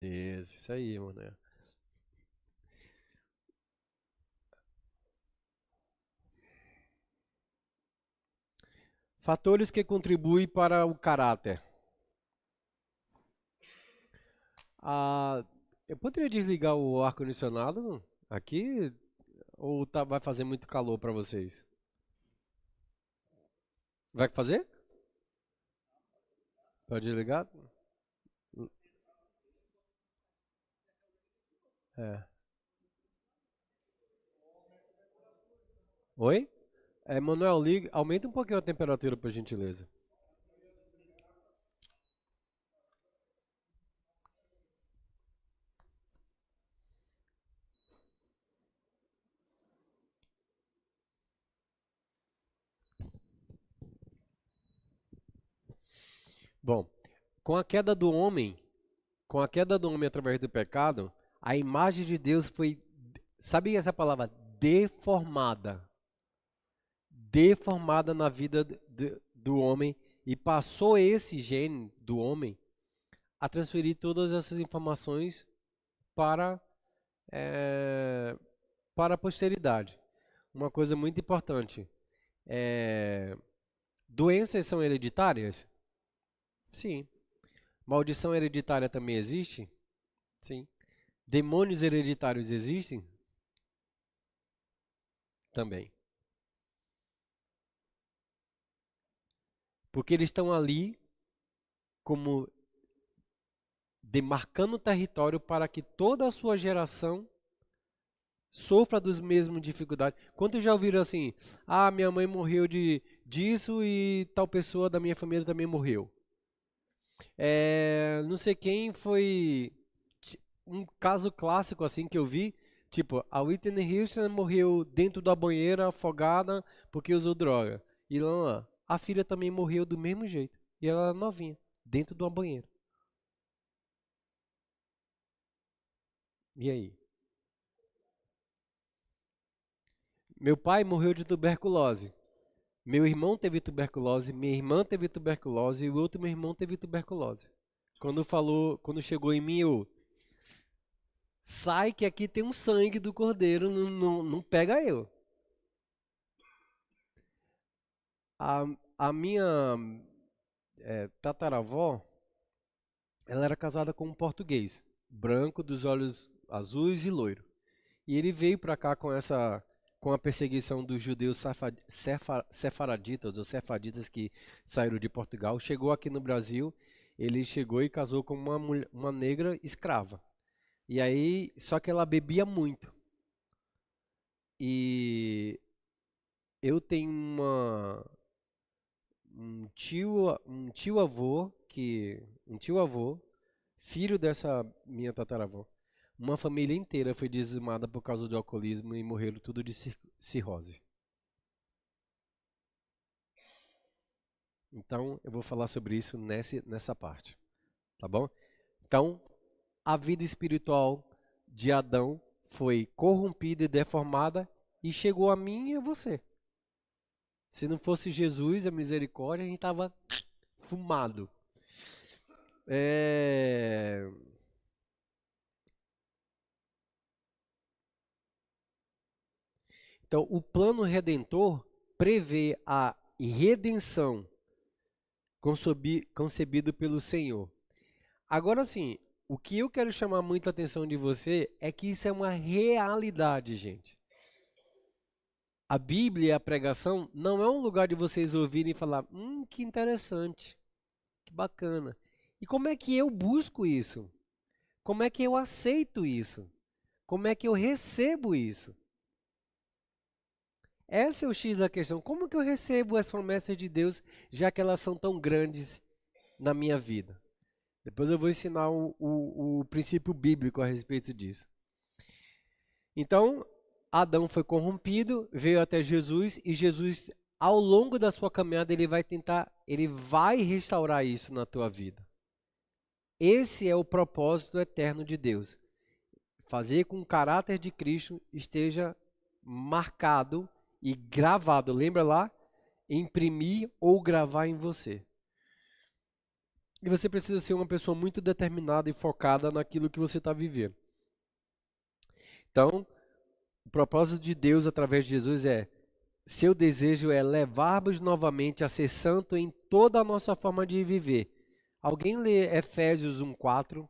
Isso aí, mano. Fatores que contribuem para o caráter. Ah, eu poderia desligar o ar-condicionado aqui ou vai fazer muito calor para vocês? Vai fazer? Pode desligar? É. Oi? Manuel, liga, aumenta um pouquinho a temperatura, por gentileza. Bom, com a queda do homem, com a queda do homem através do pecado, a imagem de Deus foi, sabe essa palavra? Deformada. Deformada na vida do homem e passou esse gene do homem a transferir todas essas informações para, é, para a posteridade. Uma coisa muito importante. É, doenças são hereditárias? Sim. Maldição hereditária também existe? Sim. Demônios hereditários existem? Também. Porque eles estão ali como demarcando o território para que toda a sua geração sofra dos mesmos dificuldades. Quantos já ouviram assim? Ah, minha mãe morreu disso e tal pessoa da minha família também morreu. Não sei quem foi um caso clássico assim que eu vi. Tipo, a Whitney Houston morreu dentro da banheira afogada porque usou droga. E lá, a filha também morreu do mesmo jeito. E ela era novinha, dentro de uma banheira. E aí? Meu pai morreu de tuberculose. Meu irmão teve tuberculose, minha irmã teve tuberculose e o outro meu irmão teve tuberculose. Quando chegou em mim, eu sai que aqui tem um sangue do cordeiro, não pega eu. A, a minha tataravó, ela era casada com um português, branco, dos olhos azuis e loiro. E ele veio para cá com a perseguição dos judeus sefaraditas ou sefaditas que saíram de Portugal. Chegou aqui no Brasil, ele chegou e casou com uma negra escrava. E aí, só que ela bebia muito. E eu tenho um tio avô um tio avô, filho dessa minha tataravó. Uma família inteira foi dizimada por causa do alcoolismo e morreram tudo de cirrose. Então, eu vou falar sobre isso nessa parte, tá bom? Então, a vida espiritual de Adão foi corrompida e deformada e chegou a mim e a você. Se não fosse Jesus, a misericórdia, a gente estava fumado. É... Então, o plano redentor prevê a redenção concebido pelo Senhor. Agora sim, o que eu quero chamar muita atenção de você é que isso é uma realidade, gente. A Bíblia e a pregação não é um lugar de vocês ouvirem e falar, que interessante, que bacana. E como é que eu busco isso? Como é que eu aceito isso? Como é que eu recebo isso? Essa é o X da questão. Como que eu recebo as promessas de Deus, já que elas são tão grandes na minha vida? Depois eu vou ensinar o princípio bíblico a respeito disso. Então, Adão foi corrompido, veio até Jesus e Jesus, ao longo da sua caminhada, ele vai restaurar isso na tua vida. Esse é o propósito eterno de Deus. Fazer com que o caráter de Cristo esteja marcado e gravado. Lembra lá? Imprimir ou gravar em você. E você precisa ser uma pessoa muito determinada e focada naquilo que você está vivendo. Então, o propósito de Deus através de Jesus seu desejo é levar-vos novamente a ser santo em toda a nossa forma de viver. Alguém lê Efésios 1:4?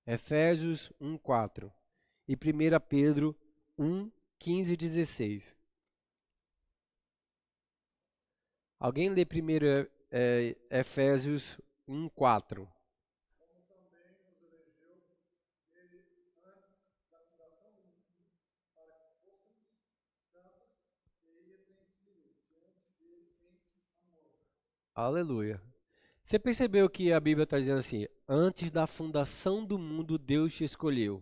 Efésios 1:4 e 1 Pedro 1:15 e 16. Alguém lê primeiro Efésios 1:4? Aleluia. Você percebeu que a Bíblia está dizendo assim: antes da fundação do mundo, Deus te escolheu.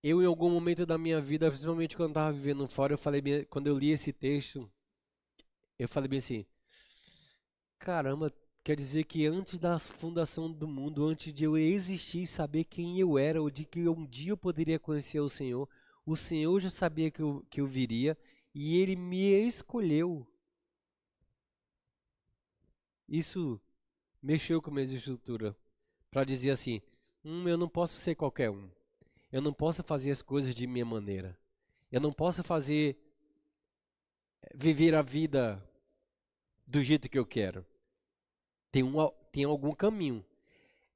Eu, em algum momento da minha vida, principalmente quando estava vivendo fora, quando eu li esse texto, eu falei bem assim: caramba, quer dizer que antes da fundação do mundo, antes de eu existir e saber quem eu era, ou de que um dia eu poderia conhecer o Senhor já sabia que eu viria e Ele me escolheu. Isso mexeu com a minha estrutura para dizer assim: eu não posso ser qualquer um. Eu não posso fazer as coisas de minha maneira. Eu não posso viver a vida do jeito que eu quero. Tem algum caminho.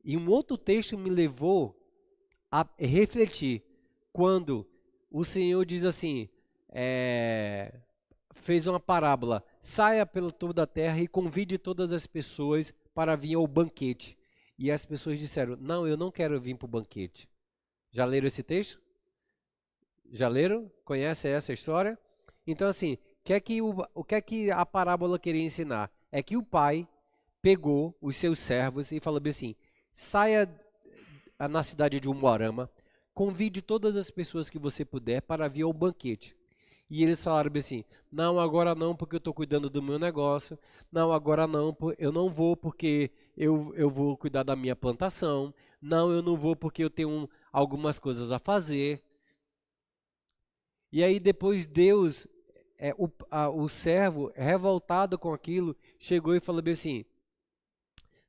E um outro texto me levou a refletir quando o Senhor diz assim, fez uma parábola: saia pelo toda a terra e convide todas as pessoas para vir ao banquete. E as pessoas disseram: não, eu não quero vir para o banquete. Já leram esse texto? Já leram? Conhecem essa história? Então, assim, o que é que a parábola queria ensinar? É que o pai pegou os seus servos e falou bem assim: saia na cidade de Umuarama, convide todas as pessoas que você puder para vir ao banquete. E eles falaram bem assim: não, agora não, porque eu estou cuidando do meu negócio. Não, agora não, eu não vou porque eu vou cuidar da minha plantação. Não, eu não vou porque eu tenho algumas coisas a fazer. E aí depois Deus, o servo, revoltado com aquilo, chegou e falou bem assim: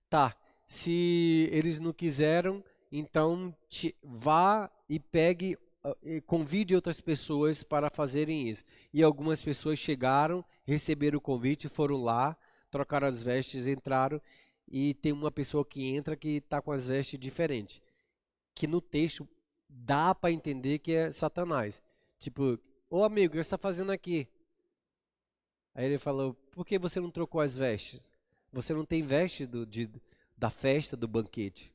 tá, se eles não quiseram, então vá e pegue, e convide outras pessoas para fazerem isso. E algumas pessoas chegaram, receberam o convite, foram lá, trocaram as vestes, entraram, e tem uma pessoa que entra que está com as vestes diferentes, que no texto dá para entender que é Satanás. Tipo: ô amigo, o que você está fazendo aqui? Aí ele falou: por que você não trocou as vestes? Você não tem veste da festa, do banquete.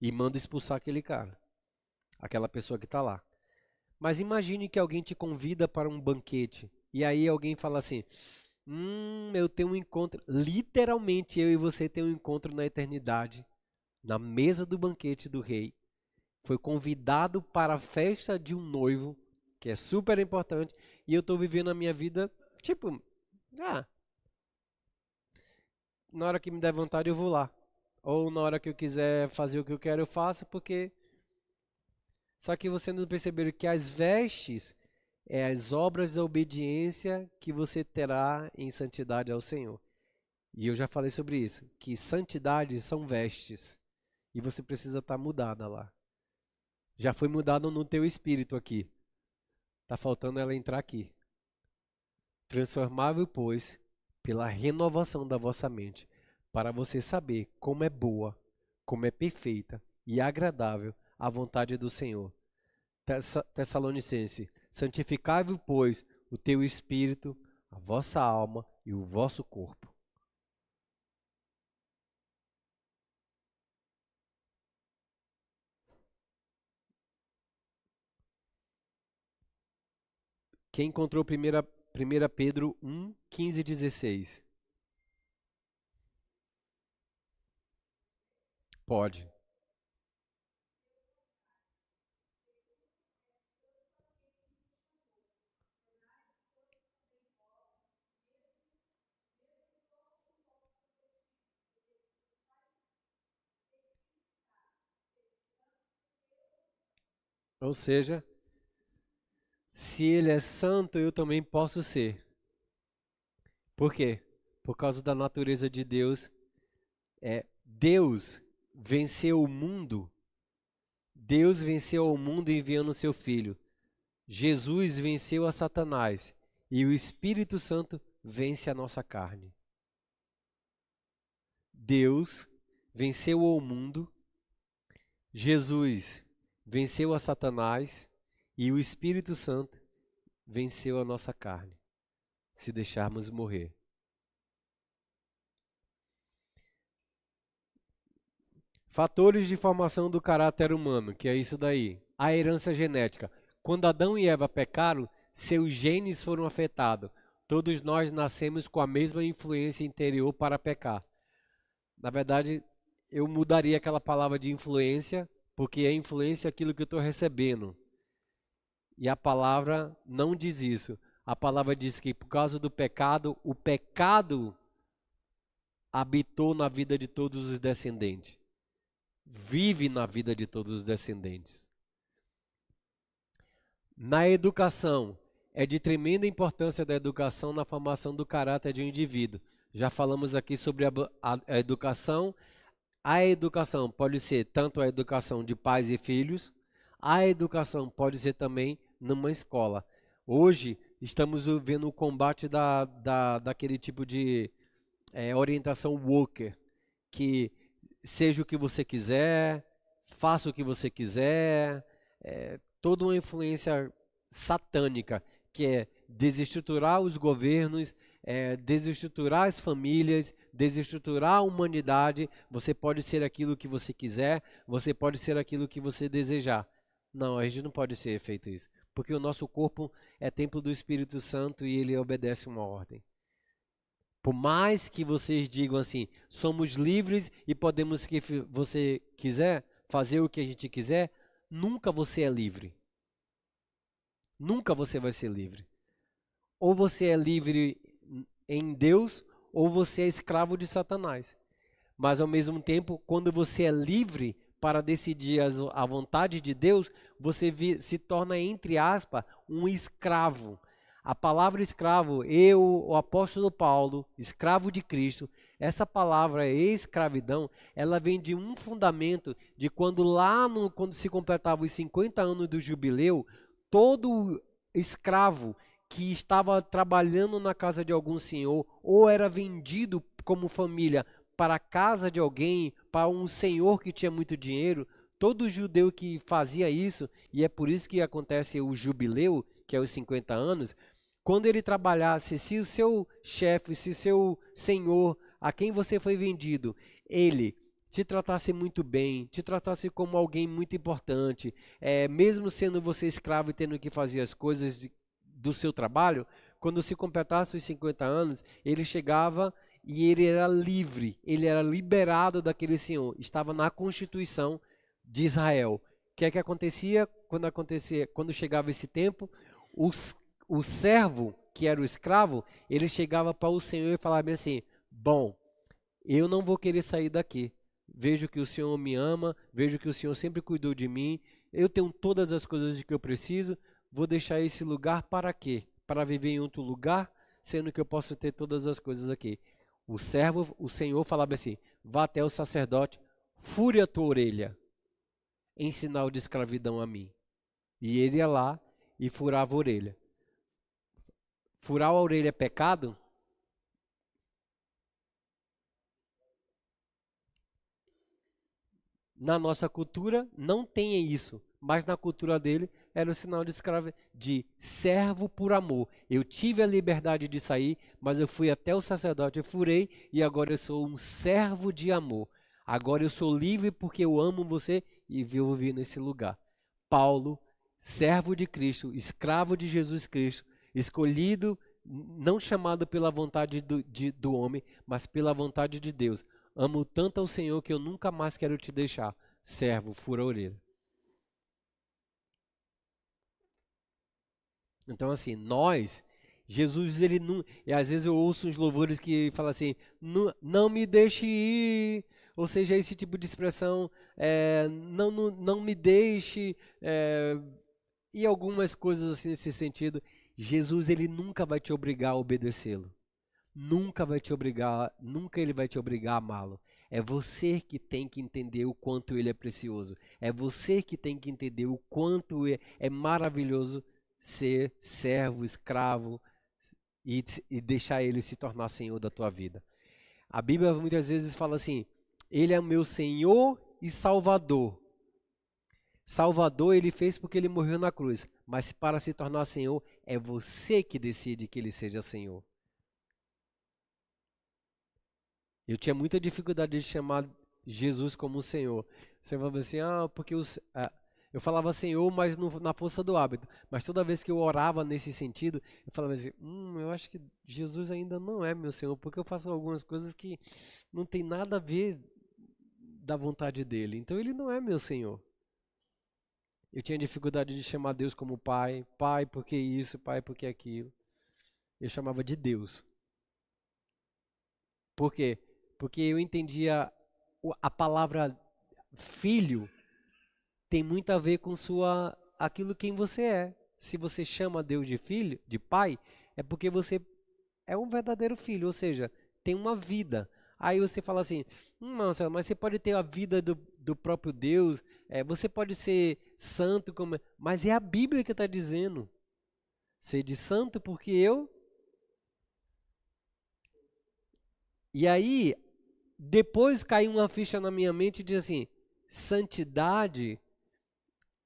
E manda expulsar aquele cara, aquela pessoa que está lá. Mas imagine que alguém te convida para um banquete. E aí alguém fala assim: eu tenho um encontro. Literalmente eu e você tem um encontro na eternidade, na mesa do banquete do rei. Foi convidado para a festa de um noivo, que é super importante, e eu estou vivendo a minha vida, tipo, ah, na hora que me der vontade eu vou lá. Ou na hora que eu quiser fazer o que eu quero eu faço, porque... Só que você não perceberam que as vestes é as obras da obediência que você terá em santidade ao Senhor. E eu já falei sobre isso, que santidade são vestes. E você precisa estar mudada lá. Já foi mudado no teu espírito aqui. Tá faltando ela entrar aqui. Transformável, pois, pela renovação da vossa mente, para você saber como é boa, como é perfeita e agradável a vontade do Senhor. Tessalonicense, santificai-vos, pois, o teu espírito, a vossa alma e o vosso corpo. Quem encontrou 1 Pedro 1, 15 e 16? Pode. Ou seja, se ele é santo, eu também posso ser. Por quê? Por causa da natureza de Deus Deus venceu o mundo. Deus venceu o mundo enviando o seu Filho. Jesus venceu a Satanás. E o Espírito Santo vence a nossa carne. Deus venceu o mundo. Jesus venceu a Satanás. E o Espírito Santo venceu a nossa carne, se deixarmos morrer. Fatores de formação do caráter humano, que é isso daí. A herança genética. Quando Adão e Eva pecaram, seus genes foram afetados. Todos nós nascemos com a mesma influência interior para pecar. Na verdade, eu mudaria aquela palavra de influência, porque a influência é aquilo que eu estou recebendo. E a palavra não diz isso. A palavra diz que por causa do pecado, o pecado habitou na vida de todos os descendentes. Vive na vida de todos os descendentes. Na educação, é de tremenda importância da educação na formação do caráter de um indivíduo. Já falamos aqui sobre a educação. A educação pode ser tanto a educação de pais e filhos, a educação pode ser também numa escola. Hoje, estamos vendo o combate daquele tipo de orientação woke, que seja o que você quiser, faça o que você quiser, toda uma influência satânica, que é desestruturar os governos, desestruturar as famílias, desestruturar a humanidade. Você pode ser aquilo que você quiser, você pode ser aquilo que você desejar. Não, a gente não pode ser feito isso, porque o nosso corpo é templo do Espírito Santo e ele obedece uma ordem. Por mais que vocês digam assim, somos livres e podemos, que você quiser, fazer o que a gente quiser, nunca você é livre. Nunca você vai ser livre. Ou você é livre em Deus, ou você é escravo de Satanás. Mas ao mesmo tempo, quando você é livre para decidir a vontade de Deus, você se torna, entre aspas, um escravo. A palavra escravo, o apóstolo Paulo, escravo de Cristo, essa palavra escravidão, ela vem de um fundamento de quando quando se completava os 50 anos do jubileu, todo escravo que estava trabalhando na casa de algum senhor ou era vendido como família para a casa de alguém, para um senhor que tinha muito dinheiro, todo judeu que fazia isso, e é por isso que acontece o jubileu, que é os 50 anos, quando ele trabalhasse, se o seu chefe, se o seu senhor, a quem você foi vendido, ele te tratasse muito bem, te tratasse como alguém muito importante, mesmo sendo você escravo e tendo que fazer as coisas do seu trabalho, quando se completasse os 50 anos, ele chegava e ele era livre, ele era liberado daquele senhor, estava na Constituição de Israel. O que é que acontecia quando chegava esse tempo? O servo, que era o escravo, ele chegava para o senhor e falava assim, bom, eu não vou querer sair daqui, vejo que o senhor me ama, vejo que o senhor sempre cuidou de mim, eu tenho todas as coisas de que eu preciso, vou deixar esse lugar para quê? Para viver em outro lugar, sendo que eu posso ter todas as coisas aqui. O senhor falava assim, vá até o sacerdote, fure a tua orelha, em sinal de escravidão a mim. E ele ia lá e furava a orelha. Furar a orelha é pecado? Na nossa cultura não tem isso, mas na cultura dele era o sinal de servo por amor. Eu tive a liberdade de sair, mas eu fui até o sacerdote, eu furei e agora eu sou um servo de amor. Agora eu sou livre porque eu amo você e vou vir nesse lugar. Paulo, servo de Cristo, escravo de Jesus Cristo, escolhido, não chamado pela vontade do homem, mas pela vontade de Deus. Amo tanto ao Senhor que eu nunca mais quero te deixar. Servo, fura a orelha. Então assim, Jesus, ele não... E às vezes eu ouço uns louvores que falam assim, não me deixe ir. Ou seja, esse tipo de expressão, não me deixe... e algumas coisas assim nesse sentido. Jesus, ele nunca vai te obrigar a obedecê-lo. Nunca ele vai te obrigar a amá-lo. É você que tem que entender o quanto ele é precioso. É você que tem que entender o quanto é maravilhoso ser servo, escravo e deixar ele se tornar Senhor da tua vida. A Bíblia muitas vezes fala assim, ele é o meu Senhor e Salvador. Salvador ele fez porque ele morreu na cruz, mas para se tornar Senhor, é você que decide que ele seja Senhor. Eu tinha muita dificuldade de chamar Jesus como Senhor. Você falava assim, porque eu falava Senhor, mas na força do hábito. Mas toda vez que eu orava nesse sentido, eu falava assim, eu acho que Jesus ainda não é meu Senhor, porque eu faço algumas coisas que não tem nada a ver da vontade dele. Então ele não é meu Senhor. Eu tinha dificuldade de chamar Deus como Pai. Pai, porque isso? Pai, porque aquilo? Eu chamava de Deus. Por quê? Porque eu entendia a palavra filho tem muito a ver com aquilo quem você é. Se você chama Deus de filho, de pai, é porque você é um verdadeiro filho, ou seja, tem uma vida. Aí você fala assim, Marcelo, mas você pode ter a vida do próprio Deus, você pode ser santo, mas é a Bíblia que está dizendo. Sede santo porque eu... E aí, depois caiu uma ficha na minha mente e diz assim, santidade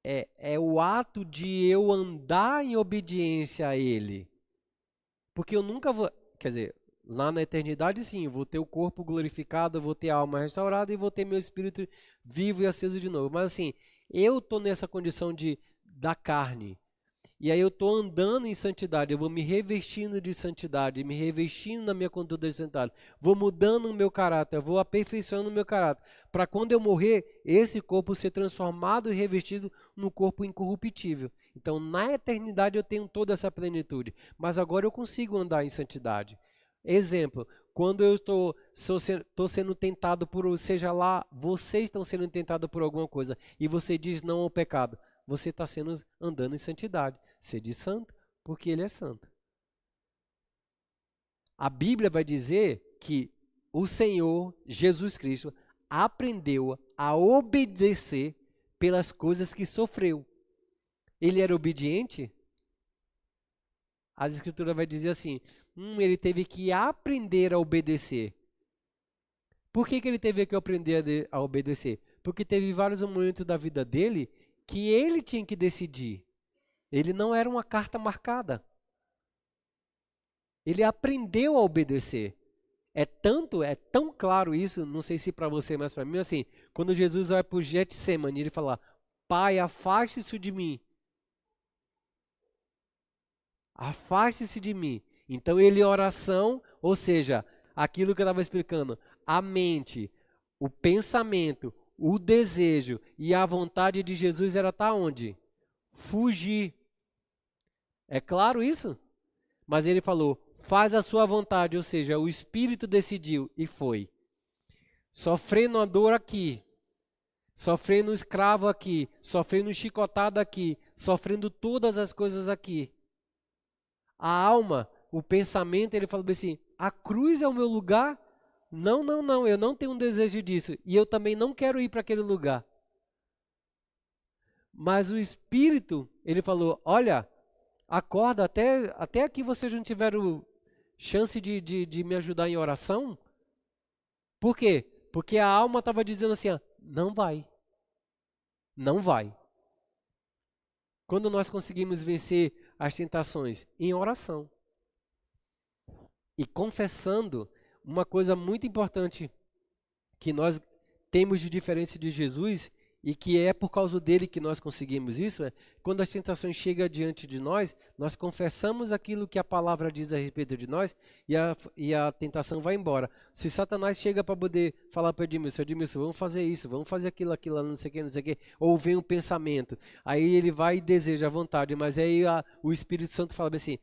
é o ato de eu andar em obediência a Ele. Porque eu nunca vou... Quer dizer, lá na eternidade sim, eu vou ter o corpo glorificado, eu vou ter a alma restaurada e vou ter meu espírito vivo e aceso de novo. Mas assim, eu estou nessa condição da carne. E aí eu estou andando em santidade, eu vou me revestindo de santidade, me revestindo na minha conduta de santidade, vou mudando o meu caráter, vou aperfeiçoando o meu caráter, para quando eu morrer, esse corpo ser transformado e revestido no corpo incorruptível. Então, na eternidade eu tenho toda essa plenitude, mas agora eu consigo andar em santidade. Exemplo, quando eu estou sendo tentado seja lá, vocês estão sendo tentados por alguma coisa, e você diz não ao pecado, você está andando em santidade. Sede santo, porque ele é santo. A Bíblia vai dizer que o Senhor, Jesus Cristo, aprendeu a obedecer pelas coisas que sofreu. Ele era obediente? As Escrituras vai dizer assim, ele teve que aprender a obedecer. Por que ele teve que aprender a obedecer? Porque teve vários momentos da vida dele que ele tinha que decidir. Ele não era uma carta marcada. Ele aprendeu a obedecer. É tão claro isso, não sei se para você, mas para mim, assim, quando Jesus vai para o Getsemane, ele fala, Pai, afaste-se de mim. Afaste-se de mim. Então ele, oração, ou seja, aquilo que eu estava explicando, a mente, o pensamento, o desejo e a vontade de Jesus era estar onde? Fugir. É claro isso? Mas ele falou, faz a sua vontade, ou seja, o Espírito decidiu e foi. Sofrendo a dor aqui, sofrendo escravo aqui, sofrendo chicotado aqui, sofrendo todas as coisas aqui. A alma, o pensamento, ele falou assim, a cruz é o meu lugar? Não, eu não tenho um desejo disso. E eu também não quero ir para aquele lugar. Mas o Espírito, ele falou, olha, acorda, até aqui vocês não tiveram chance de me ajudar em oração? Por quê? Porque a alma estava dizendo assim, não vai. Não vai. Quando nós conseguimos vencer as tentações? Em oração. E confessando uma coisa muito importante que nós temos de diferença de Jesus e que é por causa dele que nós conseguimos isso, quando as tentações chegam diante de nós, nós confessamos aquilo que a palavra diz a respeito de nós e a tentação vai embora. Se Satanás chega para poder falar para Edmilson, vamos fazer isso, vamos fazer aquilo, não sei o que, ou vem um pensamento, aí ele vai e deseja a vontade, mas aí o Espírito Santo fala assim,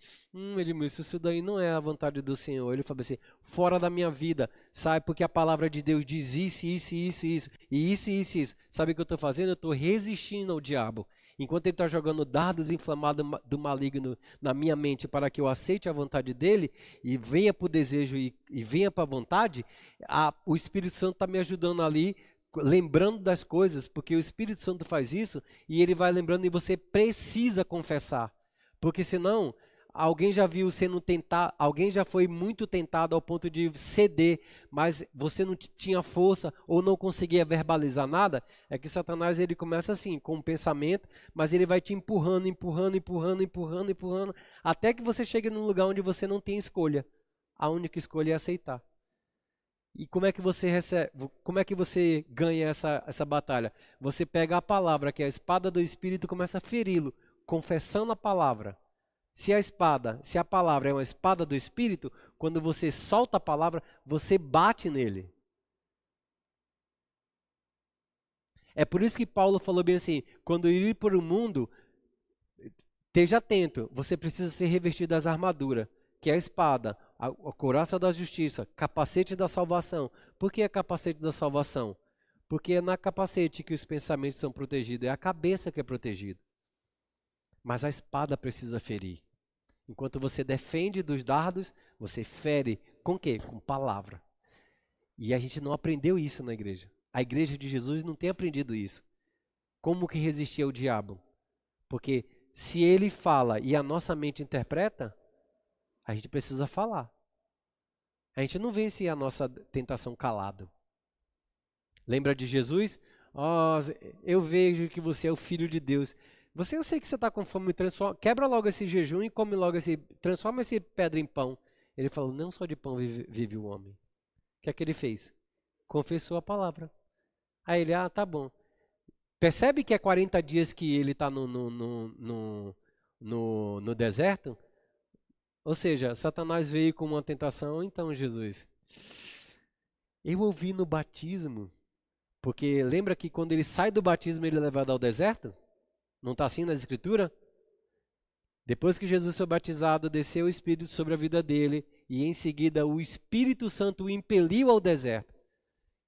Edmilson, isso daí não é a vontade do Senhor. Ele fala assim, fora da minha vida, sabe, porque a palavra de Deus diz isso, e isso. Sabe o que eu estou estou fazendo? Eu estou resistindo ao diabo. Enquanto ele está jogando dardos inflamados do maligno na minha mente para que eu aceite a vontade dele e venha para o desejo e venha para a vontade, o Espírito Santo está me ajudando ali, lembrando das coisas, porque o Espírito Santo faz isso e ele vai lembrando e você precisa confessar. Porque senão, alguém já viu sendo tentado, alguém já foi muito tentado ao ponto de ceder, mas você não tinha força ou não conseguia verbalizar nada, é que Satanás ele começa assim, com um pensamento, mas ele vai te empurrando, até que você chegue num lugar onde você não tem escolha. A única escolha é aceitar. E como é que você recebe, como é que você ganha essa batalha? Você pega a palavra, que é a espada do Espírito, e começa a feri-lo, confessando a palavra. Se a palavra é uma espada do Espírito, quando você solta a palavra, você bate nele. É por isso que Paulo falou bem assim, quando ir para o mundo, esteja atento, você precisa ser revestido das armaduras, que é a espada, a couraça da justiça, capacete da salvação. Por que é capacete da salvação? Porque é na capacete que os pensamentos são protegidos, é a cabeça que é protegida. Mas a espada precisa ferir. Enquanto você defende dos dardos, você fere com o quê? Com palavra. E a gente não aprendeu isso na igreja. A igreja de Jesus não tem aprendido isso. Como que resistir ao diabo? Porque se ele fala e a nossa mente interpreta, a gente precisa falar. A gente não vence a nossa tentação calado. Lembra de Jesus? Oh, eu vejo que você é o Filho de Deus. Eu sei que você está com fome, quebra logo esse jejum e come logo transforma esse pedra em pão. Ele falou, não só de pão vive o homem. O que é que ele fez? Confessou a palavra. Aí ele, tá bom. Percebe que é 40 dias que ele está no deserto? Ou seja, Satanás veio com uma tentação, então Jesus. Eu ouvi no batismo, porque lembra que quando ele sai do batismo ele é levado ao deserto? Não está assim na escritura? Depois que Jesus foi batizado, desceu o Espírito sobre a vida dele e em seguida o Espírito Santo o impeliu ao deserto.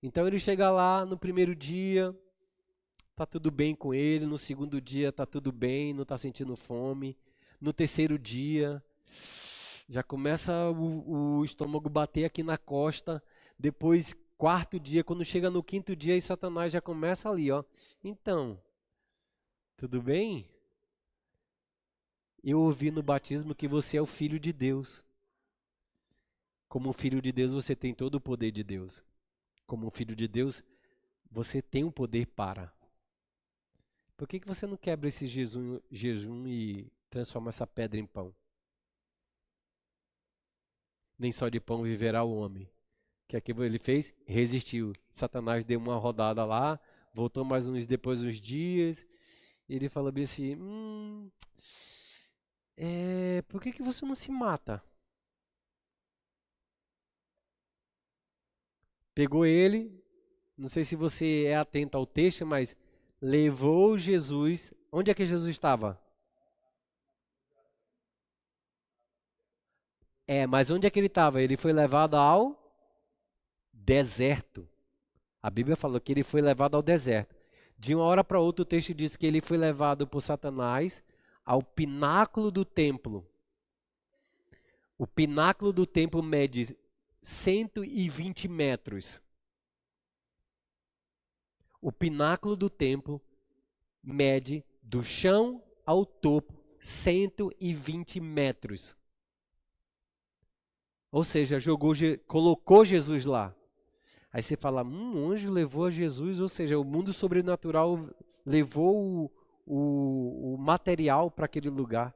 Então ele chega lá no primeiro dia, está tudo bem com ele, no segundo dia está tudo bem, não está sentindo fome. No terceiro dia, já começa o estômago bater aqui na costa. Depois, quarto dia, quando chega no quinto dia, e Satanás já começa ali, ó. Então, tudo bem? Eu ouvi no batismo que você é o Filho de Deus. Como um filho de Deus, você tem todo o poder de Deus. Como um filho de Deus, você tem o poder para. Por que você não quebra esse jejum e transforma essa pedra em pão? Nem só de pão viverá o homem. O que é que ele fez? Resistiu. Satanás deu uma rodada lá, voltou depois uns dias, e ele falou bem assim, por que você não se mata? Pegou ele, não sei se você é atento ao texto, mas levou Jesus. Onde é que Jesus estava? Mas onde é que ele estava? Ele foi levado ao deserto. A Bíblia falou que ele foi levado ao deserto. De uma hora para outra o texto diz que ele foi levado por Satanás ao pináculo do templo. O pináculo do templo mede 120 metros. O pináculo do templo mede do chão ao topo 120 metros. Ou seja, colocou Jesus lá. Aí você fala, um anjo levou a Jesus, ou seja, o mundo sobrenatural levou o material para aquele lugar.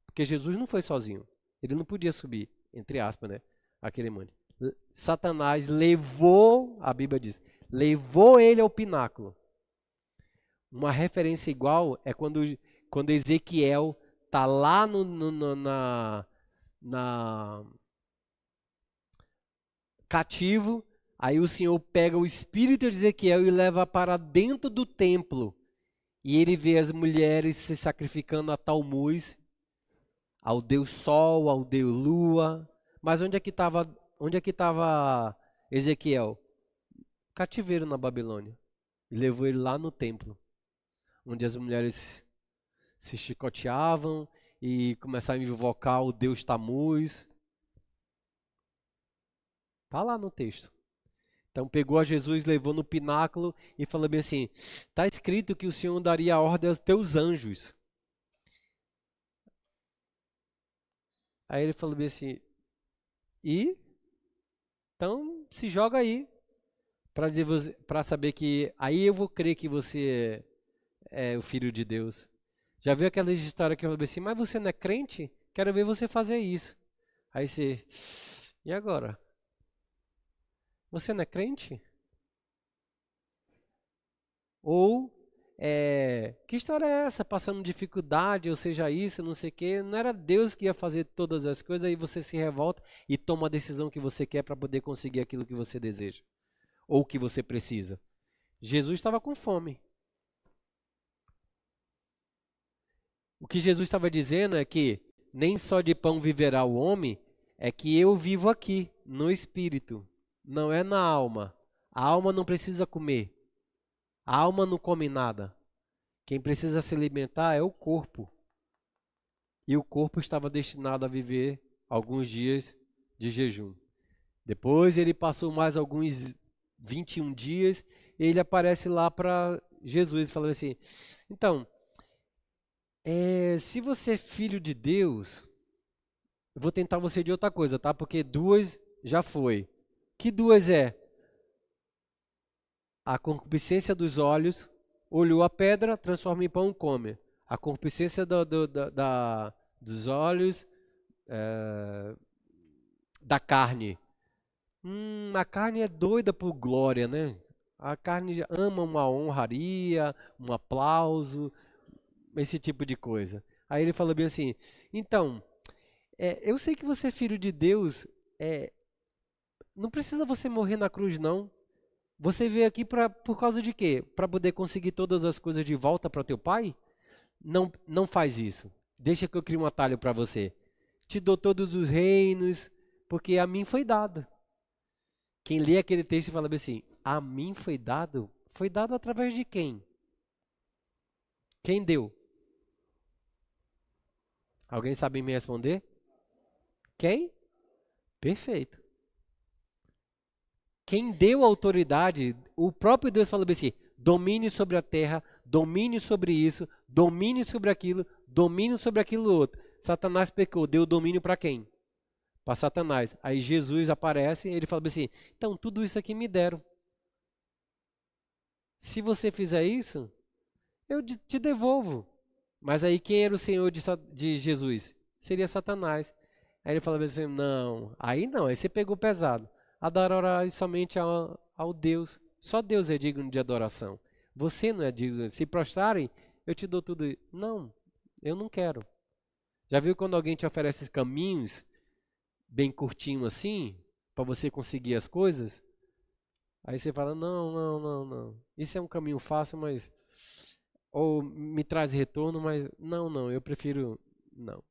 Porque Jesus não foi sozinho. Ele não podia subir, entre aspas, né? Aquele monte. Satanás levou, a Bíblia diz, levou ele ao pináculo. Uma referência igual é quando Ezequiel está lá cativo, aí o Senhor pega o espírito de Ezequiel e leva para dentro do templo. E ele vê as mulheres se sacrificando a Talmuz, ao Deus Sol, ao Deus Lua. Mas onde é que estava Ezequiel? Cativeiro na Babilônia. e levou ele lá no templo, onde as mulheres se chicoteavam e começaram a invocar o Deus Tamuz. Tá lá no texto. Então pegou a Jesus, levou no pináculo e falou bem assim: está escrito que o Senhor daria a ordem aos teus anjos. Aí ele falou bem assim: e? Então se joga aí, para saber que aí eu vou crer que você é o filho de Deus. Já viu aquela história que eu falei assim: mas você não é crente? Quero ver você fazer isso. Aí você: e agora? Você não é crente? Ou, que história é essa? Passando dificuldade, ou seja isso, não sei o quê. Não era Deus que ia fazer todas as coisas, aí você se revolta e toma a decisão que você quer para poder conseguir aquilo que você deseja. Ou que você precisa. Jesus estava com fome. O que Jesus estava dizendo é que nem só de pão viverá o homem, é que eu vivo aqui, no espírito, não é na alma. A alma não precisa comer. A alma não come nada. Quem precisa se alimentar é o corpo. E o corpo estava destinado a viver alguns dias de jejum. Depois ele passou mais alguns 21 dias e ele aparece lá para Jesus e falou assim: então, se você é filho de Deus, eu vou tentar você de outra coisa, tá? Porque duas já foi. Que duas é? A concupiscência dos olhos, olhou a pedra, transforma em pão e come. A concupiscência dos olhos, da carne. A carne é doida por glória, né? A carne ama uma honraria, um aplauso, esse tipo de coisa. Aí ele falou bem assim: então, eu sei que você é filho de Deus, não precisa você morrer na cruz, não. Você veio aqui por causa de quê? Para poder conseguir todas as coisas de volta para teu pai? Não, não faz isso. Deixa que eu crie um atalho para você. Te dou todos os reinos, porque a mim foi dado. Quem lê aquele texto fala assim: a mim foi dado? Foi dado através de quem? Quem deu? Alguém sabe me responder? Quem? Perfeito. Quem deu autoridade, o próprio Deus falou assim: domine sobre a terra, domine sobre isso, domine sobre aquilo outro. Satanás pecou, deu domínio para quem? Para Satanás. Aí Jesus aparece e ele fala assim: então tudo isso aqui me deram. Se você fizer isso, eu te devolvo. Mas aí quem era o Senhor de Jesus? Seria Satanás. Aí ele falava assim: não, aí você pegou pesado. Adorar somente ao Deus. Só Deus é digno de adoração. Você não é digno. Se prostrarem, eu te dou tudo. Não, eu não quero. Já viu quando alguém te oferece caminhos bem curtinho assim, para você conseguir as coisas? Aí você fala: não, não, não, não. Isso é um caminho fácil, mas ou me traz retorno, mas não, não, eu prefiro não.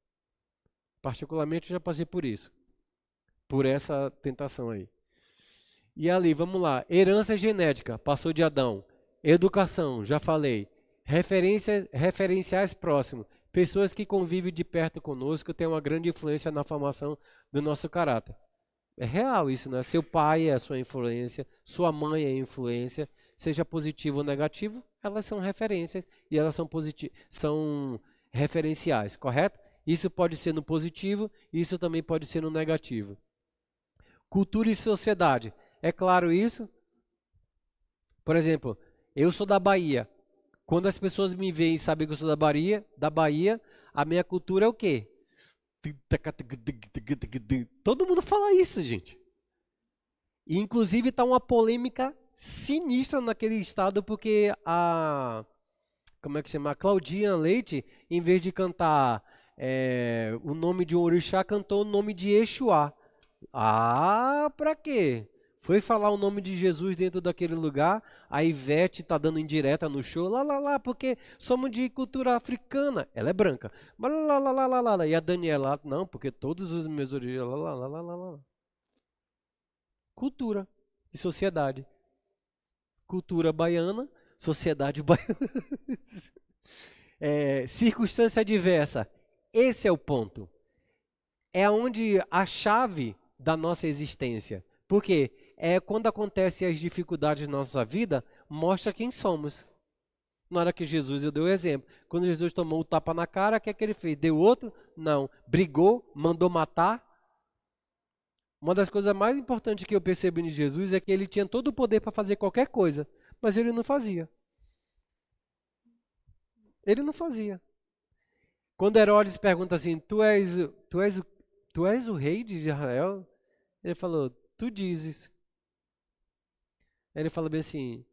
Particularmente eu já passei por isso, por essa tentação aí. E ali, vamos lá, herança genética, passou de Adão. Educação, já falei. Referenciais próximos, pessoas que convivem de perto conosco têm uma grande influência na formação do nosso caráter. É real isso, né? Seu pai é a sua influência, sua mãe é a influência, seja positivo ou negativo, elas são referências e elas são referenciais, correto? Isso pode ser no positivo, isso também pode ser no negativo. Cultura e sociedade, é claro isso? Por exemplo, eu sou da Bahia. Quando as pessoas me veem e sabem que eu sou da Bahia, a minha cultura é o quê? Todo mundo fala isso, gente. E inclusive está uma polêmica sinistra naquele estado porque como é que chama? A Claudinha Leite, em vez de cantar o nome de um orixá, cantou o nome de Exuá. Ah, pra quê? Foi falar o nome de Jesus dentro daquele lugar, a Ivete tá dando indireta no show, lá, porque somos de cultura africana. Ela é branca. Mas lá. E a Daniela, não, porque todos os meus origens, lá. Cultura e sociedade. Cultura baiana, Sociedade baiana. Circunstância adversa. Esse é o ponto. É onde a chave da nossa existência. Porque quando acontecem as dificuldades na nossa vida, mostra quem somos. Na hora que Jesus, eu dei o exemplo. Quando Jesus tomou o tapa na cara, o que é que ele fez? Deu outro? Não. Brigou, mandou matar. Uma das coisas mais importantes que eu percebi em Jesus é que ele tinha todo o poder para fazer qualquer coisa, mas ele não fazia. Ele não fazia. Quando Herodes pergunta assim, tu és o rei de Israel? Ele falou, tu dizes. Aí ele fala bem assim,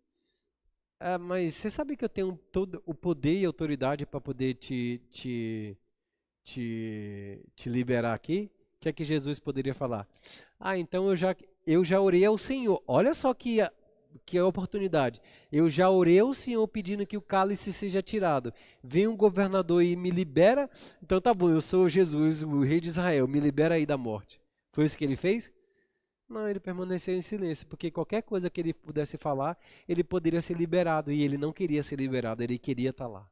mas você sabe que eu tenho todo o poder e autoridade para poder te liberar aqui? O que é que Jesus poderia falar? Então eu já orei ao Senhor. Olha só que oportunidade. Eu já orei ao Senhor pedindo que o cálice seja tirado. Vem um governador e me libera. Então tá bom, eu sou Jesus, o rei de Israel, me libera aí da morte. Foi isso que ele fez? Não, ele permaneceu em silêncio, porque qualquer coisa que ele pudesse falar, ele poderia ser liberado, e ele não queria ser liberado, ele queria estar lá.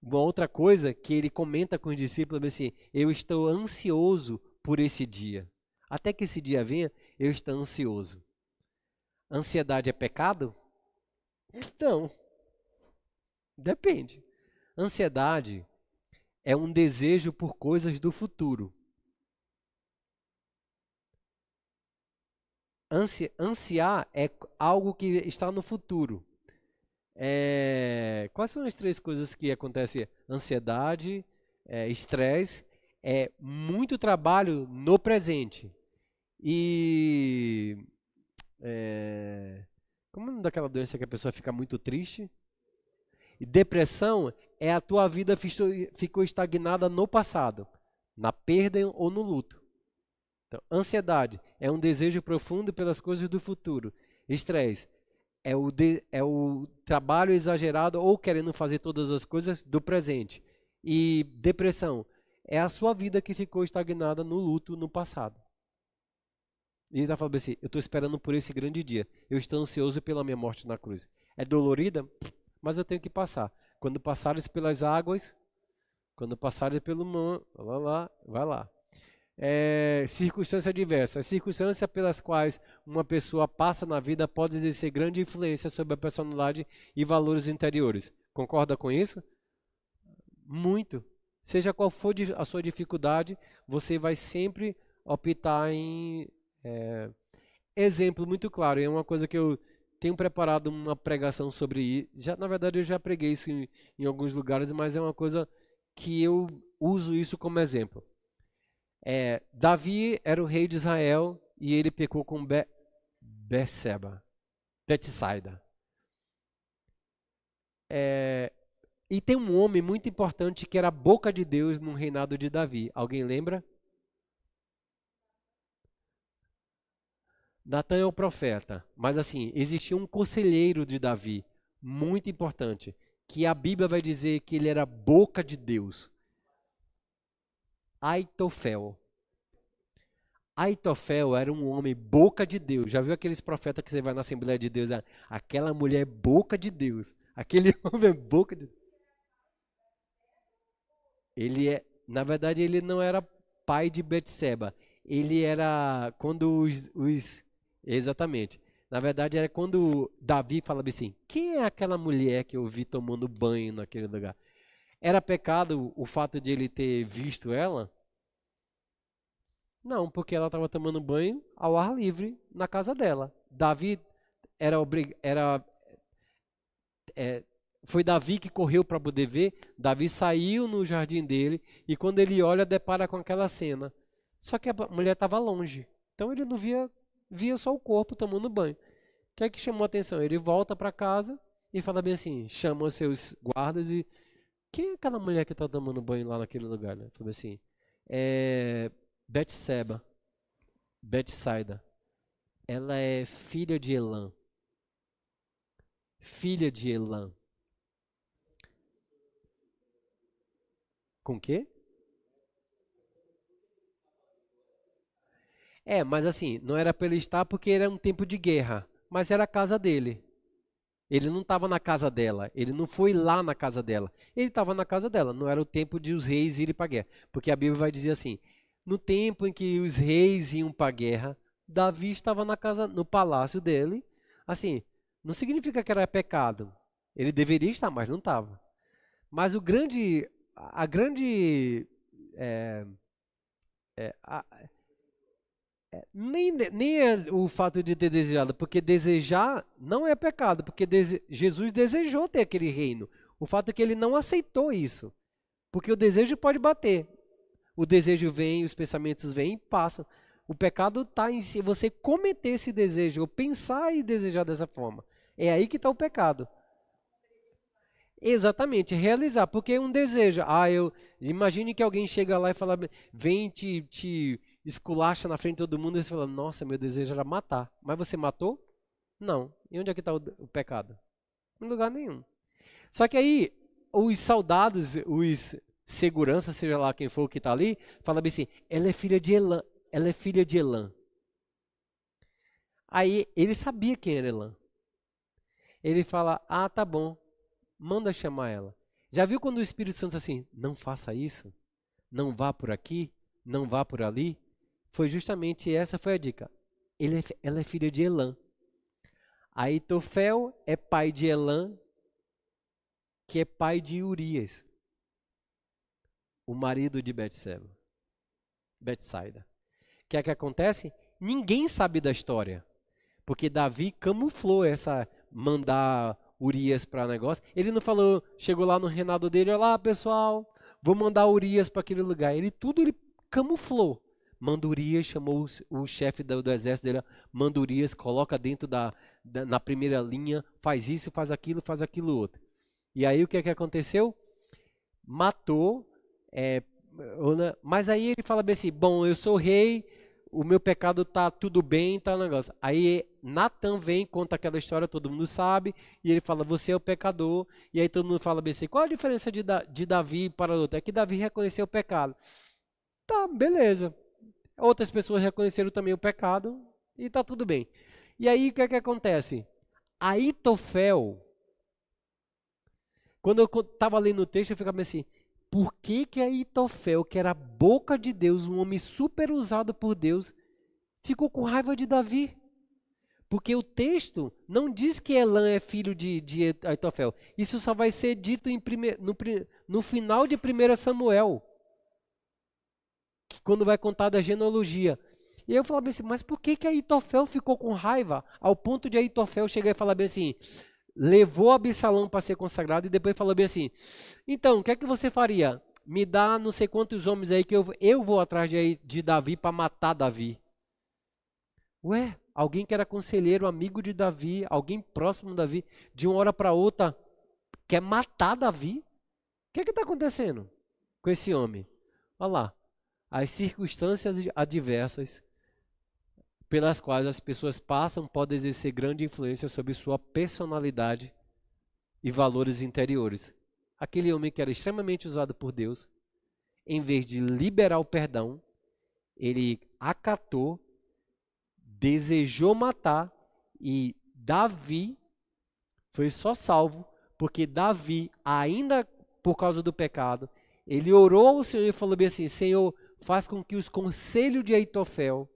Uma outra coisa que ele comenta com os discípulos é assim, eu estou ansioso por esse dia. Até que esse dia venha, eu estou ansioso. Ansiedade é pecado? Não. Depende. Ansiedade é um desejo por coisas do futuro. Ansiar é algo que está no futuro. Quais são as três coisas que acontecem? Ansiedade, estresse, muito trabalho no presente. E como é o nome daquela doença que a pessoa fica muito triste? E depressão é a tua vida ficou estagnada no passado, na perda ou no luto. Então, ansiedade é um desejo profundo pelas coisas do futuro. Estresse é o trabalho exagerado ou querendo fazer todas as coisas do presente. E depressão é a sua vida que ficou estagnada no luto no passado. E ele está falando assim, eu estou esperando por esse grande dia. Eu estou ansioso pela minha morte na cruz. É dolorida? Mas eu tenho que passar. Quando passares pelas águas, quando passares pelo mar, vai lá. Circunstância diversa. As circunstâncias pelas quais uma pessoa passa na vida pode exercer grande influência sobre a personalidade e valores interiores. Concorda com isso? Muito. Seja qual for a sua dificuldade, você vai sempre optar em... exemplo muito claro, é uma coisa que eu tenho preparado uma pregação sobre isso. Na verdade, eu já preguei isso em alguns lugares, mas é uma coisa que eu uso isso como exemplo. Davi era o rei de Israel e ele pecou com Betsaida. E tem um homem muito importante que era a boca de Deus no reinado de Davi. Alguém lembra? Natan é o profeta, mas assim, existia um conselheiro de Davi, muito importante, que a Bíblia vai dizer que ele era a boca de Deus. Aitofel. Aitofel era um homem boca de Deus. Já viu aqueles profetas que você vai na Assembleia de Deus? Aquela mulher é boca de Deus. Aquele homem é boca de Deus. Na verdade, ele não era pai de Betseba. Ele era quando exatamente. Na verdade, era quando Davi falava assim: quem é aquela mulher que eu vi tomando banho naquele lugar? Era pecado o fato de ele ter visto ela? Não, porque ela estava tomando banho ao ar livre na casa dela. Davi foi Davi que correu para poder ver. Davi saiu no jardim dele e quando ele olha, depara com aquela cena. Só que a mulher estava longe. Então ele não via só o corpo tomando banho. O que é que chamou a atenção? Ele volta para casa e fala bem assim, chama os seus guardas e... Quem é aquela mulher que está tomando banho lá naquele lugar? Né? Fala assim, Betsaida. Ela é filha de Elã. Filha de Elã. Com o quê? Mas assim, não era para ele estar porque era um tempo de guerra, mas era a casa dele. Ele não estava na casa dela, ele não foi lá na casa dela. Ele estava na casa dela, não era o tempo de os reis irem para a guerra. Porque a Bíblia vai dizer assim, no tempo em que os reis iam para a guerra, Davi estava na casa, no palácio dele. Assim, não significa que era pecado. Ele deveria estar, mas não estava. Mas a grande, nem é o fato de ter desejado, porque desejar não é pecado, porque Jesus desejou ter aquele reino. O fato é que ele não aceitou isso, porque o desejo pode bater. O desejo vem, os pensamentos vêm e passam. O pecado está em si, você cometer esse desejo, ou pensar e desejar dessa forma. É aí que está o pecado. Exatamente, realizar, porque é um desejo. Imagine que alguém chega lá e fala, vem te esculacha na frente de todo mundo e você fala, nossa, meu desejo era matar. Mas você matou? Não. E onde é que está o pecado? Em lugar nenhum. Só que aí, os soldados, os seguranças, seja lá quem for que está ali, fala bem assim, ela é filha de Elã. Ela é filha de Elã. Aí, ele sabia quem era Elã. Ele fala, tá bom. Manda chamar ela. Já viu quando o Espírito Santo diz assim, não faça isso, não vá por aqui, não vá por ali? Foi justamente essa foi a dica. Ela é filha de Elã. Aitofel é pai de Elã, que é pai de Urias, o marido de Betsaida. O que é que acontece? Ninguém sabe da história, porque Davi camuflou essa mandar Urias para negócio. Ele não falou, chegou lá no reinado dele, olha lá pessoal, vou mandar Urias para aquele lugar. Ele camuflou. Manda Urias, chamou o chefe do exército dele, manda Urias, coloca dentro na primeira linha, faz isso, faz aquilo outro. E aí o que é que aconteceu? Matou, mas aí ele fala bem assim, bom, eu sou rei, o meu pecado tá tudo bem, tá um negócio. Aí Natan vem, conta aquela história, todo mundo sabe, e ele fala, você é o pecador, e aí todo mundo fala bem assim, qual a diferença de Davi para o outro? É que Davi reconheceu o pecado. Tá, beleza. Outras pessoas reconheceram também o pecado, e tá tudo bem. E aí o que é que acontece? Aitofel, quando eu estava lendo o texto, eu ficava assim, por que Aitofel, que era a boca de Deus, um homem super usado por Deus, ficou com raiva de Davi? Porque o texto não diz que Elã é filho de Aitofel. Isso só vai ser dito no final de 1 Samuel, quando vai contar da genealogia. E eu falava assim, mas por que Aitofel ficou com raiva? Ao ponto de Aitofel chegar e falar bem assim, levou Absalão para ser consagrado e depois falou bem assim, então, o que é que você faria? Me dá não sei quantos homens aí que eu vou atrás de Davi para matar Davi. Ué, alguém que era conselheiro, amigo de Davi, alguém próximo de Davi, de uma hora para outra, quer matar Davi? O que está acontecendo com esse homem? Olha lá, as circunstâncias adversas pelas quais as pessoas passam podem exercer grande influência sobre sua personalidade e valores interiores. Aquele homem que era extremamente usado por Deus, em vez de liberar o perdão, ele acatou, desejou matar, e Davi foi só salvo porque Davi, ainda por causa do pecado, ele orou ao Senhor e falou bem assim, Senhor, faz com que os conselhos de Aitofel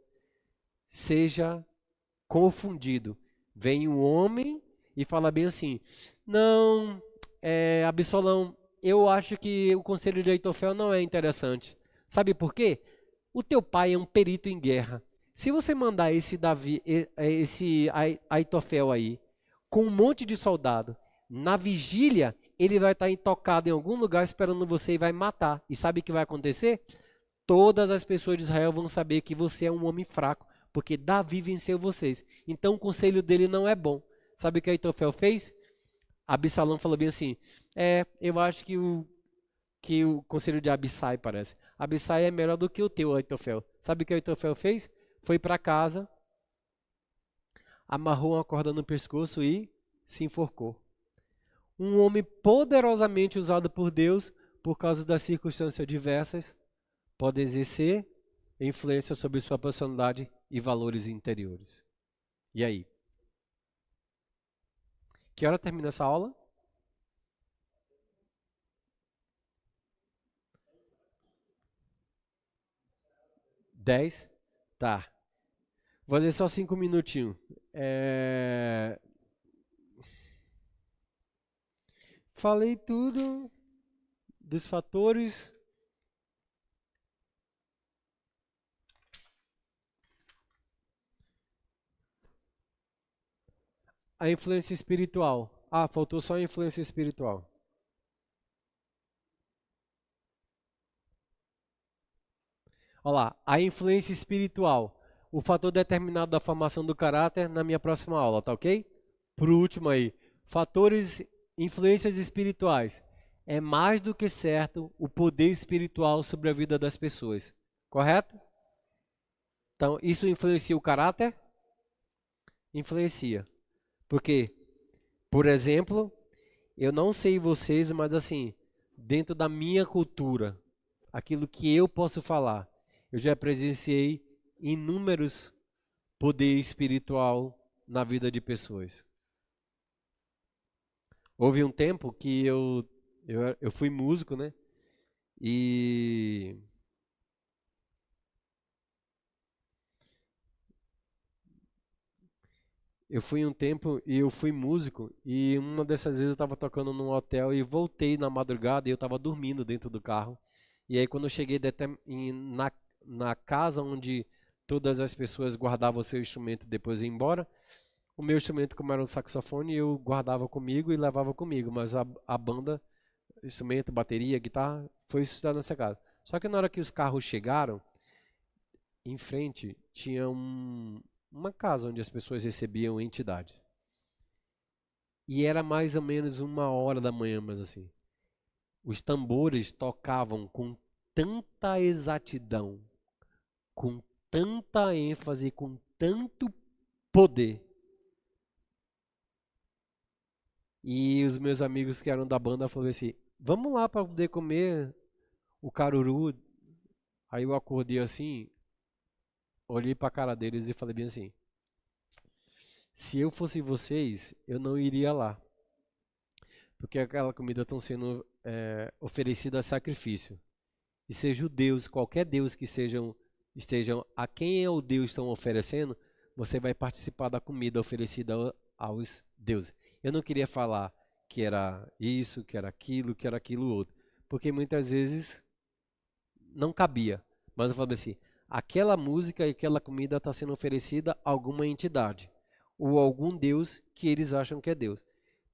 seja confundido. Vem um homem e fala bem assim, não, Absalão, eu acho que o conselho de Aitofel não é interessante. Sabe por quê? O teu pai é um perito em guerra. Se você mandar esse Aitofel aí, com um monte de soldado, na vigília, ele vai estar intocado em algum lugar esperando você e vai matar. E sabe o que vai acontecer? Todas as pessoas de Israel vão saber que você é um homem fraco, porque Davi venceu vocês. Então o conselho dele não é bom. Sabe o que Aitofel fez? Absalão falou bem assim, eu acho que o conselho de Abissai parece. Abissai é melhor do que o teu, Aitofel. Sabe o que Aitofel fez? Foi para casa, amarrou uma corda no pescoço e se enforcou. Um homem poderosamente usado por Deus, por causa das circunstâncias diversas, pode exercer influência sobre sua personalidade e valores interiores. E aí? Que hora termina essa aula? 10? Tá. Vou ler só 5 minutinhos. Falei tudo dos fatores. A influência espiritual. Ah, faltou só a influência espiritual. Olha lá, a influência espiritual. O fator determinado da formação do caráter na minha próxima aula, tá ok? Por último aí, fatores, influências espirituais. É mais do que certo o poder espiritual sobre a vida das pessoas. Correto? Então, isso influencia o caráter? Influencia. Porque, por exemplo, eu não sei vocês, mas assim, dentro da minha cultura, aquilo que eu posso falar, eu já presenciei inúmeros poder espiritual na vida de pessoas. Houve um tempo que eu fui músico, né? E eu fui um tempo e eu fui músico e uma dessas vezes eu estava tocando num hotel e voltei na madrugada e eu estava dormindo dentro do carro. E aí quando eu cheguei na casa onde todas as pessoas guardavam seu instrumento e depois iam embora, o meu instrumento, como era um saxofone, eu guardava comigo e levava comigo, mas a banda, instrumento, bateria, guitarra, foi estudar nessa casa. Só que na hora que os carros chegaram, em frente tinha uma casa onde as pessoas recebiam entidades. E era mais ou menos 1 hora da manhã, mas assim. Os tambores tocavam com tanta exatidão, com tanta ênfase, com tanto poder. E os meus amigos que eram da banda falaram assim: vamos lá para poder comer o caruru. Aí eu acordei assim, olhei para a cara deles e falei bem assim: se eu fosse vocês, eu não iria lá. Porque aquela comida está sendo oferecida a sacrifício. E seja o Deus, qualquer Deus que estejam a quem é o Deus estão oferecendo, você vai participar da comida oferecida aos deuses. Eu não queria falar que era isso, que era aquilo outro, porque muitas vezes não cabia. Mas eu falei assim, aquela música e aquela comida está sendo oferecida a alguma entidade ou algum Deus que eles acham que é Deus.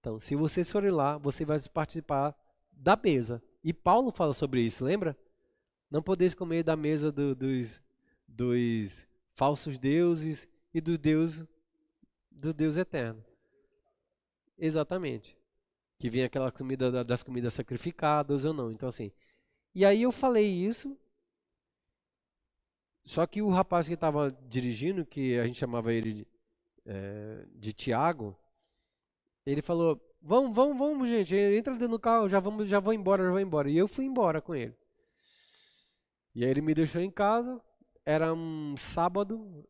Então, se vocês forem lá, você vai participar da mesa. E Paulo fala sobre isso, lembra? Não podeis comer da mesa dos falsos deuses e do Deus eterno. Exatamente. Que vem aquela comida das comidas sacrificadas ou não. Então assim. E aí eu falei isso. Só que o rapaz que estava dirigindo, que a gente chamava ele de Tiago, ele falou: vamos, gente, entra dentro do carro, já vou embora. E eu fui embora com ele. E aí ele me deixou em casa. Era um sábado,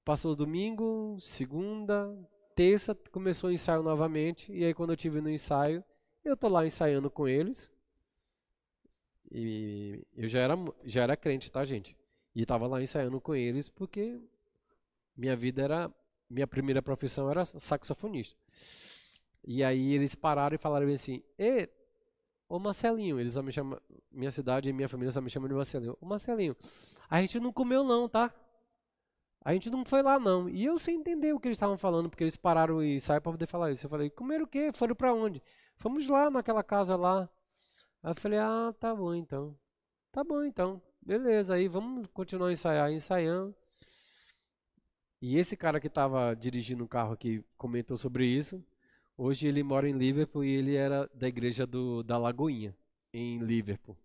passou domingo, segunda, terça, começou o ensaio novamente. E aí quando eu tive no ensaio, eu tô lá ensaiando com eles. E eu já era crente, tá, gente? E tava lá ensaiando com eles porque minha primeira profissão era saxofonista. E aí eles pararam e falaram assim: ô Marcelinho, eles só me chamam, minha cidade e minha família só me chamam de Marcelinho. Ô Marcelinho, a gente não comeu não, tá? A gente não foi lá não. E eu sem entender o que eles estavam falando, porque eles pararam e saíram pra poder falar isso. Eu falei: comeram o quê? Foram pra onde? Fomos lá naquela casa lá. Aí eu falei: ah, tá bom então. Tá bom então. Beleza, aí vamos continuar a ensaiar, ensaiando. E esse cara que estava dirigindo o carro aqui comentou sobre isso. Hoje ele mora em Liverpool e ele era da igreja da Lagoinha, em Liverpool.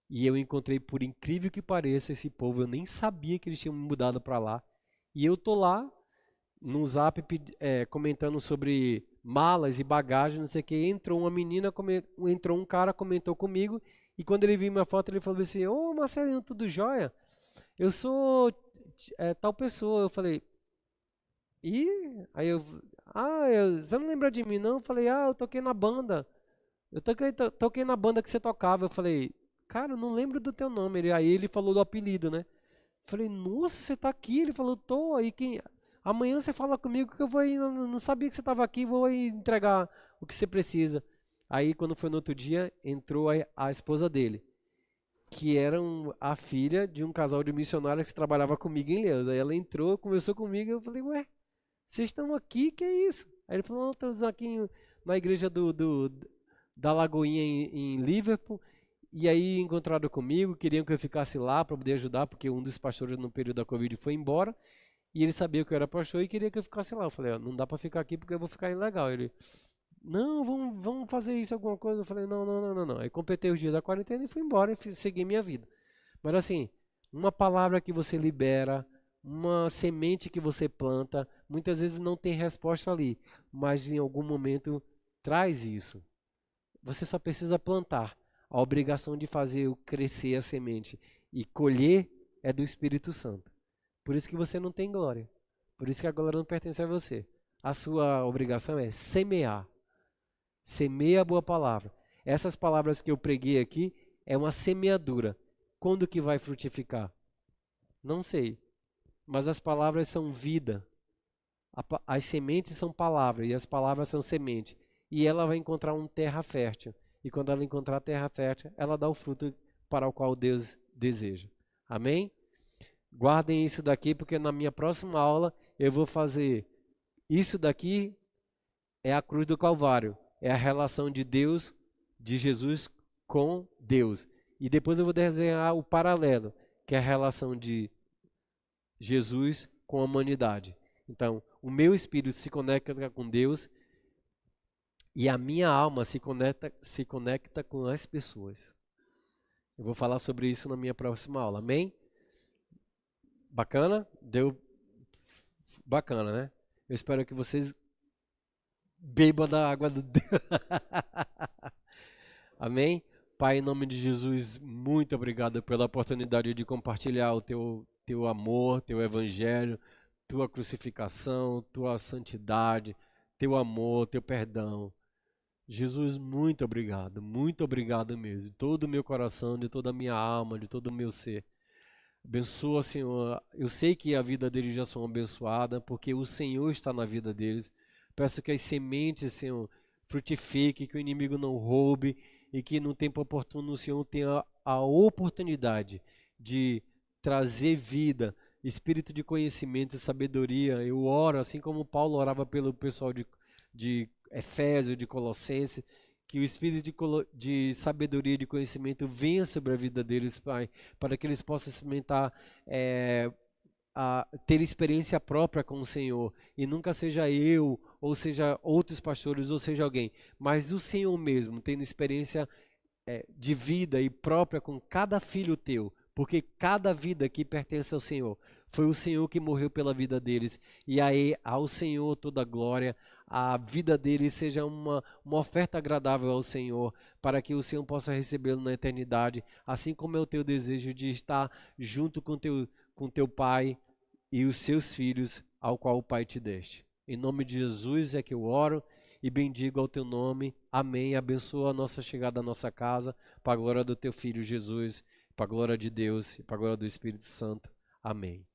E eu encontrei, por incrível que pareça, esse povo. Eu nem sabia que eles tinham mudado para lá. E eu tô lá no Zap comentando sobre malas e bagagem, não sei o que. Entrou uma menina, entrou um cara, comentou comigo. E quando ele viu minha foto, ele falou assim: ô Marcelinho, tudo jóia? Eu sou tal pessoa. Eu falei: E aí você não lembra de mim não? Eu falei, eu toquei na banda. Eu toquei na banda que você tocava. Eu falei, cara, eu não lembro do teu nome. Aí ele falou do apelido, né? Eu falei, nossa, você tá aqui? Ele falou, tô. Aí amanhã você fala comigo que eu vou ir. Não sabia que você tava aqui, vou ir entregar o que você precisa. Aí quando foi no outro dia, entrou a esposa dele, que era a filha de um casal de missionários que trabalhava comigo em Leus. Aí ela entrou, conversou comigo, eu falei, ué, vocês estão aqui? Que é isso? Aí ele falou, não, estamos aqui na igreja da Lagoinha em Liverpool. E aí encontraram comigo, queriam que eu ficasse lá para poder ajudar, porque um dos pastores no período da Covid foi embora. E ele sabia que eu era pastor e queria que eu ficasse lá. Eu falei, não dá para ficar aqui porque eu vou ficar ilegal. Ele, não, vamos fazer isso, alguma coisa. Eu falei, não. Aí completei os dias da quarentena e fui embora e segui minha vida. Mas assim, uma palavra que você libera, uma semente que você planta, muitas vezes não tem resposta ali, mas em algum momento traz isso. Você só precisa plantar. A obrigação de fazer crescer a semente e colher é do Espírito Santo. Por isso que você não tem glória. Por isso que a glória não pertence a você. A sua obrigação é semear. Semeia a boa palavra. Essas palavras que eu preguei aqui é uma semeadura. Quando que vai frutificar? Não sei. Mas as palavras são vida. As sementes são palavras e as palavras são semente. E ela vai encontrar uma terra fértil. E quando ela encontrar a terra fértil, ela dá o fruto para o qual Deus deseja. Amém? Guardem isso daqui, porque na minha próxima aula eu vou fazer isso daqui é a cruz do Calvário. É a relação de Deus, de Jesus com Deus. E depois eu vou desenhar o paralelo, que é a relação de Jesus com a humanidade. Então, o meu espírito se conecta com Deus e a minha alma se conecta com as pessoas. Eu vou falar sobre isso na minha próxima aula. Amém? Bacana? Deu bacana, né? Eu espero que vocês bebam da água do Deus. Amém? Pai, em nome de Jesus, muito obrigado pela oportunidade de compartilhar o teu amor, teu evangelho, tua crucificação, tua santidade, teu amor, teu perdão. Jesus, muito obrigado mesmo, de todo o meu coração, de toda a minha alma, de todo o meu ser. Abençoa, Senhor. Eu sei que a vida deles já são abençoada, porque o Senhor está na vida deles. Peço que as sementes, Senhor, frutifiquem, que o inimigo não roube e que no tempo oportuno o Senhor tenha a oportunidade de trazer vida, espírito de conhecimento e sabedoria. Eu oro, assim como Paulo orava pelo pessoal de Efésio, de Colossenses, que o espírito de sabedoria e de conhecimento venha sobre a vida deles, Pai, para que eles possam experimentar, ter experiência própria com o Senhor, e nunca seja eu, ou seja outros pastores, ou seja alguém, mas o Senhor mesmo, tendo experiência de vida e própria com cada filho teu, porque cada vida aqui pertence ao Senhor. Foi o Senhor que morreu pela vida deles, e aí ao Senhor toda a glória. A vida deles seja uma oferta agradável ao Senhor, para que o Senhor possa recebê-lo na eternidade, assim como é o teu desejo de estar junto com teu Pai e os seus filhos, ao qual o Pai te deste. Em nome de Jesus é que eu oro e bendigo ao teu nome. Amém. Abençoa a nossa chegada à nossa casa, para a glória do teu Filho Jesus, para a glória de Deus e para a glória do Espírito Santo. Amém.